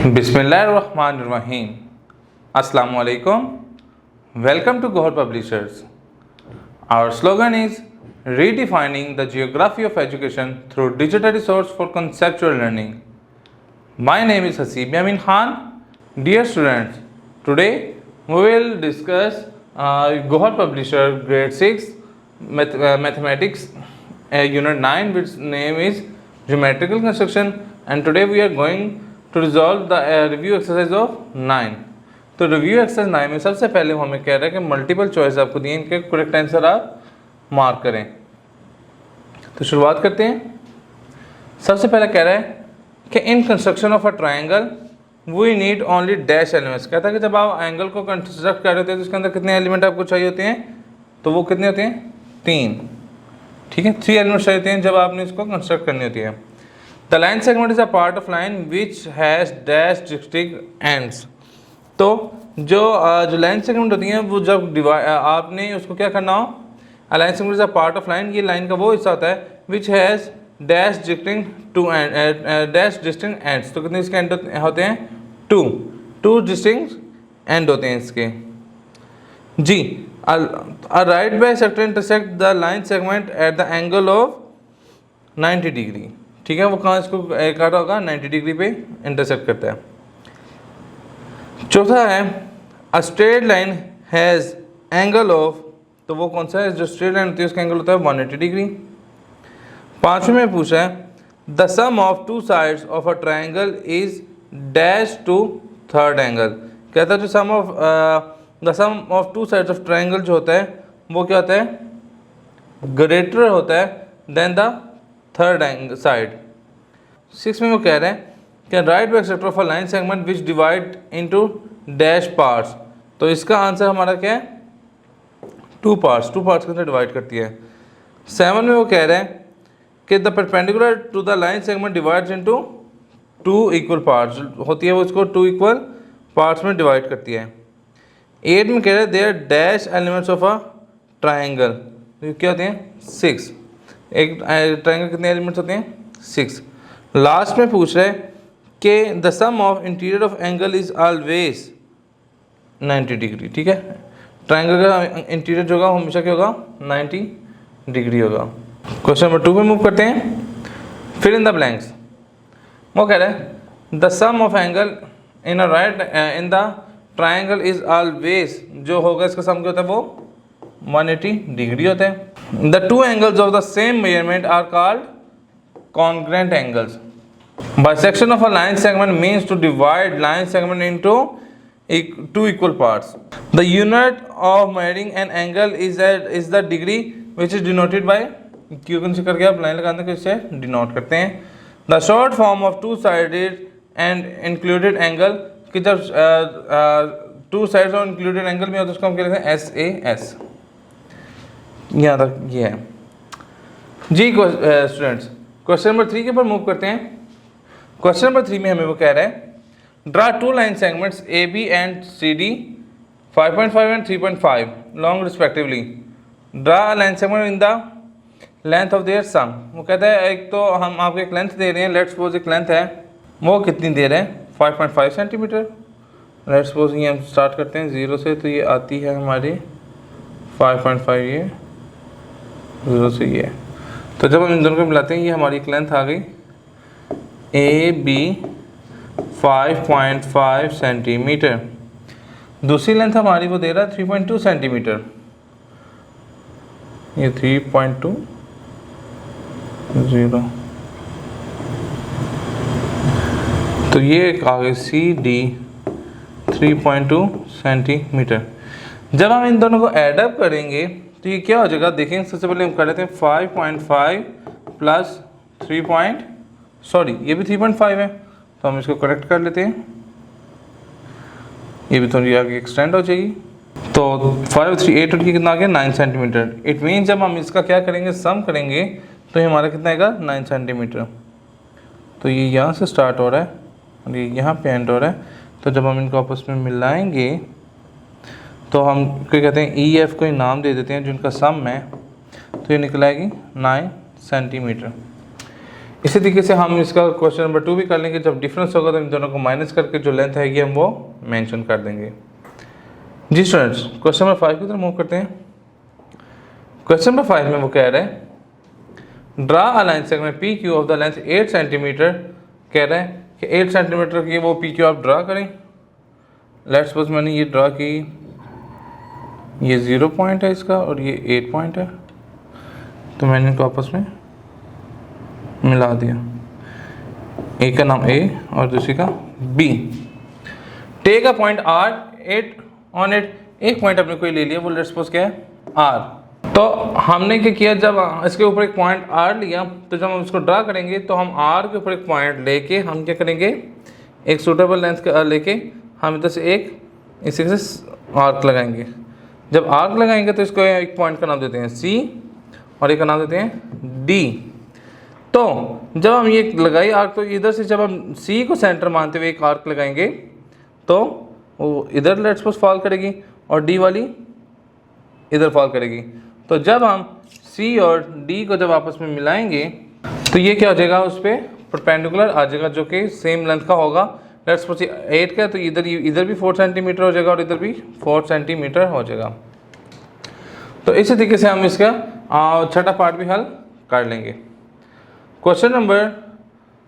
बिस्मिल्लाहिर्रहमानिर्रहीम। अस्सलाmu alaikum. Welcome to Gohar Publishers. Our slogan is redefining the geography of education through digital resource for conceptual learning. My name is Hasib Yamin Khan. Dear students, today we will discuss Gohar Publisher grade 6 mathematics unit 9, which name is geometrical construction, and today we are going to resolve the review exercise of 9. तो review exercise 9 में सबसे पहले हमें कह रहा है कि multiple choice आपको दिए, इनके करेक्ट आंसर आप मार्क करें। तो शुरुआत करते हैं। सबसे पहले कह रहा है कि in construction of a triangle we need only dash elements. कहता है कि जब आप एंगल को कंस्ट्रक्ट कर रहे होते हैं तो उसके अंदर कितने एलिमेंट आपको चाहिए होते हैं, तो वो कितने होते हैं, 3। ठीक है, 3 एलिमेंट्स चाहिए होते हैं जब आपने इसको कंस्ट्रक्ट करनी होती है। The line segment is a part of line which has dash distinct ends. तो जो लाइन सेगमेंट होती हैं वो जब आपने उसको क्या करना हो, अ line segment is a part of line, ये लाइन का वो हिस्सा होता है which has dash distinct ends. तो कितने इसके एंड होते हैं, 2 डिस्टिंक्ट एंड होते हैं इसके। जी, a right bisector intersect the line segment at the angle of 90 degree. ठीक है, वो कहाँ इसको काटा होगा, 90 डिग्री पे इंटरसेक्ट करता है। चौथा है a straight line has angle of, तो वो कौन सा है, जो स्ट्रेट लाइन होती है उसका एंगल होता है 180 डिग्री। 5वें में पूछा है the sum of 2 sides of a triangle is dash to third angle. कहता है जो the sum of 2 sides of triangle जो होता है वो क्या होता है, ग्रेटर होता है देन द थर्ड साइड। 6 में वो कह रहे हैं कि right bisector of a line segment which divide into dash parts. तो इसका आंसर हमारा क्या है, 2 पार्ट्स के अंदर डिवाइड करती है। 7 में वो कह रहे हैं कि the perpendicular to the line segment divides into 2 equal parts होती है, वो इसको 2 इक्वल पार्ट्स में डिवाइड करती है। 8 में कह रहे हैं there dash elements of a triangle, तो क्या होते हैं, 6। एक ट्राइंगल कितने एलिमेंट्स होते हैं, 6। लास्ट में पूछ रहे हैं कि the sum of interior of angle is always 90 degree. ठीक है, ट्राइंगल का इंटीरियर जो होगा हमेशा क्या होगा, 90 डिग्री होगा। क्वेश्चन नंबर 2 पे मूव करते हैं। Fill in the blanks. वो कह रहे हैं the sum of angle in a right in the triangle is always, जो होगा इसका सम क्या होता है, वो 180 डिग्री होता है। The 2 angles of the same measurement are called congruent angles. Bisection of a line segment means to divide line segment into 2 equal parts. The unit of measuring an angle is the degree which is denoted by Q consider करके आप line लगाते हैं, किससे denote करते हैं। The short form of 2 sided and included angle, कि जब 2 sides और included angle में होता है उसको हम क्या लिखते हैं, SAS। यहाँ तक ये है जी। स्टूडेंट्स, क्वेश्चन नंबर 3 के ऊपर मूव करते हैं। क्वेश्चन नंबर 3 में हमें वो कह रहा है draw 2 line segments AB and CD 5.5 and 3.5 long respectively. Draw line segment in the length of their sum. वो कहता है एक तो हम आपको एक लेंथ दे रहे हैं, लेट्स सपोज एक लेंथ है, वो कितनी दे रहे हैं, 5.5 सेंटीमीटर। लेट्स सपोज ये हम स्टार्ट करते हैं 0 से, तो ये आती है हमारी 5.5, ये 0 से ये। तो जब हम इन दोनों को मिलाते हैं ये हमारी एक लेंथ आ गई AB 5.5 सेंटीमीटर। दूसरी लेंथ हमारी वो दे रहा है 3.2 सेंटीमीटर, ये 3.20। तो ये एक आ गई CD 3.2 सेंटीमीटर। जब हम इन दोनों को एडअप करेंगे तो ये क्या हो जाएगा, देखेंगे। सबसे पहले हम कर लेते हैं 5.5 प्लस 3. ये भी 3.5 है, तो हम इसको करेक्ट कर लेते हैं। ये भी थोड़ी आगे एक्सटेंड हो जाएगी, तो 5 3 8 और ये कितना आ गया, 9 सेंटीमीटर। इट मीन जब हम इसका क्या करेंगे, सम करेंगे, तो ये हमारा कितना आएगा, 9 सेंटीमीटर। तो ये यहाँ से स्टार्ट हो रहा है और ये यहाँ पे एंड हो रहा है। तो जब हम इनको आपस में मिलाएंगे तो हम क्या कहते हैं, EF को नाम दे देते हैं जिनका सम है, तो ये निकल आएगी 9 सेंटीमीटर। इसी तरीके से हम इसका क्वेश्चन नंबर 2 भी कर लेंगे। जब डिफरेंस होगा तो इन दोनों को माइनस करके जो लेंथ है हम वो मेंशन कर देंगे। जी स्टूडेंट्स, क्वेश्चन नंबर 5 की तरफ मूव करते हैं। क्वेश्चन नंबर 5 में वो कह रहा है draw a line segment P Q of the length 8 centimetre. कह रहा है कि 8 सेंटीमीटर की वो पी क्यू आप ड्रा करें। लेट्स सपोज मैंने ये ड्रा की, ये 0 पॉइंट है इसका और ये 8 पॉइंट है, तो मैंने इनको आपस में मिला दिया। एक का नाम ए और दूसरी का B. Take a point R 8 on it. एक पॉइंट अपने कोई ले लिया, वो लेट्स सपोज क्या है आर। तो हमने क्या किया, जब इसके ऊपर एक पॉइंट आर लिया तो जब हम इसको ड्रा करेंगे तो हम आर के ऊपर एक पॉइंट लेके हम क्या करेंगे, एक सूटेबल लेंथ का लेके हम इधर से एक इसी से आर्क लगाएंगे। जब आर्क लगाएंगे तो इसको एक पॉइंट का नाम देते हैं सी और एक का नाम देते हैं डी। तो जब हम ये लगाई आर्क तो इधर से जब हम सी को सेंटर मानते हुए एक आर्क लगाएंगे तो वो इधर लेट्स सपोज फॉल करेगी और डी वाली इधर फॉल करेगी। तो जब हम सी और डी को जब आपस में मिलाएंगे तो ये क्या हो जाएगा, उस पर परपेंडिकुलर आ जाएगा जो कि सेम लेंथ का होगा। लेट्स सपोज 8 का तो इधर भी 4 सेंटीमीटर हो जाएगा और इधर भी 4 सेंटीमीटर हो जाएगा। तो इसी तरीके से हम इसका छठा पार्ट भी हल कर लेंगे। क्वेश्चन नंबर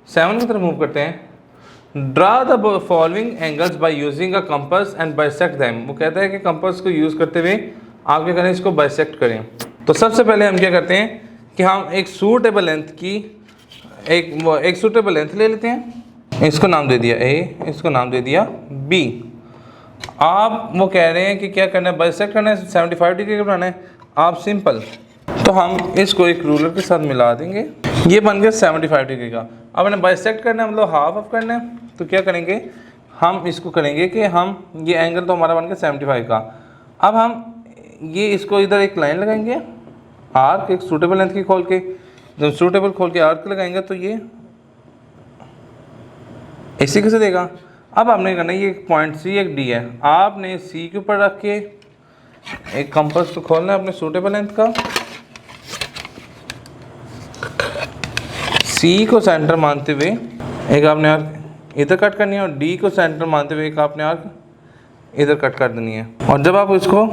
7 की तरफ मूव करते हैं। Draw the following angles by using a compass and bisect them. वो कहता है कि कंपास को यूज़ करते हुए आप क्या करें, इसको बाइसेक्ट करें। तो सबसे पहले हम क्या करते हैं कि हम एक सूटेबल लेंथ की एक सूटेबल लेंथ ले लेते हैं। इसको नाम दे दिया ए, इसको नाम दे दिया बी। आप वो कह रहे हैं कि क्या करना है, बाइसेक्ट करना है, 75 डिग्री का बनाना है। आप सिंपल तो हम इसको एक रूलर के साथ मिला देंगे, ये बन गया 75 डिग्री का। अब हमें बाइसेक्ट करना है, मतलब हाफ ऑफ करना है। तो क्या करेंगे, हम इसको करेंगे कि हम ये एंगल तो हमारा बन गया 75 का। अब हम ये इसको इधर एक लाइन लगाएंगे आर्क, एक सूटेबल लेंथ की खोल के। जब सूटेबल खोल के आर्क लगाएंगे तो ये इसी कैसे देगा। अब आपने करना है, ये एक पॉइंट सी एक डी है, आपने सी के ऊपर रख के एक कंपास को खोलना है अपने सूटेबल लेंथ का। सी को सेंटर मानते हुए एक आपने आर्क इधर कट करनी है और डी को सेंटर मानते हुए एक आपने आर्क इधर कट कर देनी है। और जब आप इसको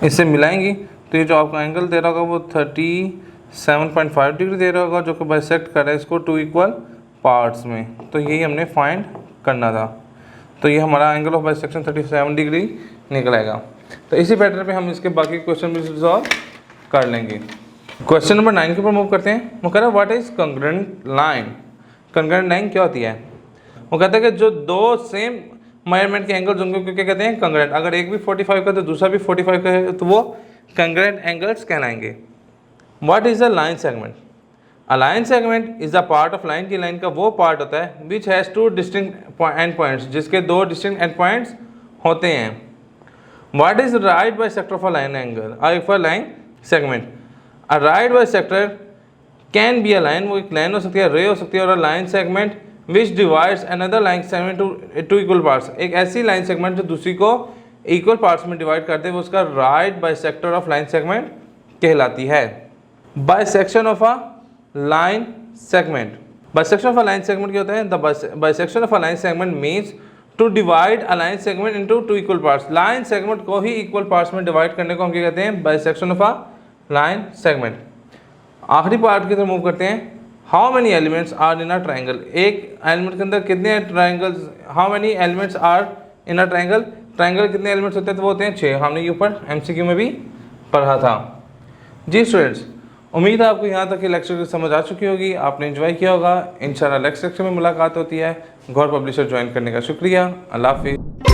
इससे मिलाएंगी तो ये जो आपका एंगल दे रहा होगा वो 37.5 डिग्री दे रहा होगा, जो कि बाइसेक्ट कर रहा है इसको 2 इक्वल पार्ट्स में। तो यही हमने फाइंड करना था। तो ये हमारा एंगल ऑफ बाइसेक्शन 37 डिग्री निकल आएगा। तो इसी पैटर्न पे हम इसके बाकी क्वेश्चन भी सॉल्व कर लेंगे। क्वेश्चन नंबर 9 के ऊपर मूव करते हैं। वो कह रहा है what is congruent line. Congruent line क्या होती है। वो कहता है कि जो दो सेम मेजरमेंट के एंगल्स उनको क्या कहते हैं, कंग्रेंट। अगर एक भी 45 का तो दूसरा भी 45 का है तो वो कंग्रेंट एंगल्स कहलाएंगे। What is a line segment. A line segment is a part of line की लाइन का वो पार्ट होता है which has 2 distinct end points, जिसके 2 डिस्टिंक्ट एंड पॉइंट्स होते हैं। What is right bisector of a line angle for line segment. A right bisector can be a line, वो एक लाइन हो सकती है, रे हो सकती है, और a line segment which divides another line segment to equal parts. एक ऐसी लाइन सेगमेंट जो दूसरी को इक्वल पार्ट्स में डिवाइड कर दे वो उसका right bisector of line segment कहलाती है। Bisection of a line segment. Bisection of a line segment क्या होता है, the bisection of a line segment means to divide a line segment into 2 equal parts. Line segment को ही equal parts में divide करने को हम क्या कहते हैं, bisection of a line segment. आखिरी पार्ट की तरफ मूव करते हैं। How many elements are in a triangle. एक एलिमेंट के अंदर कितने triangles, how many elements are in a triangle. Triangle कितने एलिमेंट्स होते हैं, तो वो होते हैं 6। हमने ये ऊपर MCQ में भी पढ़ा था। जी स्टूडेंट्स, उम्मीद है आपको यहाँ तक की लेक्चर समझ आ चुकी होगी, आपने एंजॉय किया होगा। इंशाल्लाह नेक्स्ट लेक्चर में मुलाकात होती है। गौर पब्लिशर ज्वाइन करने का शुक्रिया। अल्लाह हाफिज़।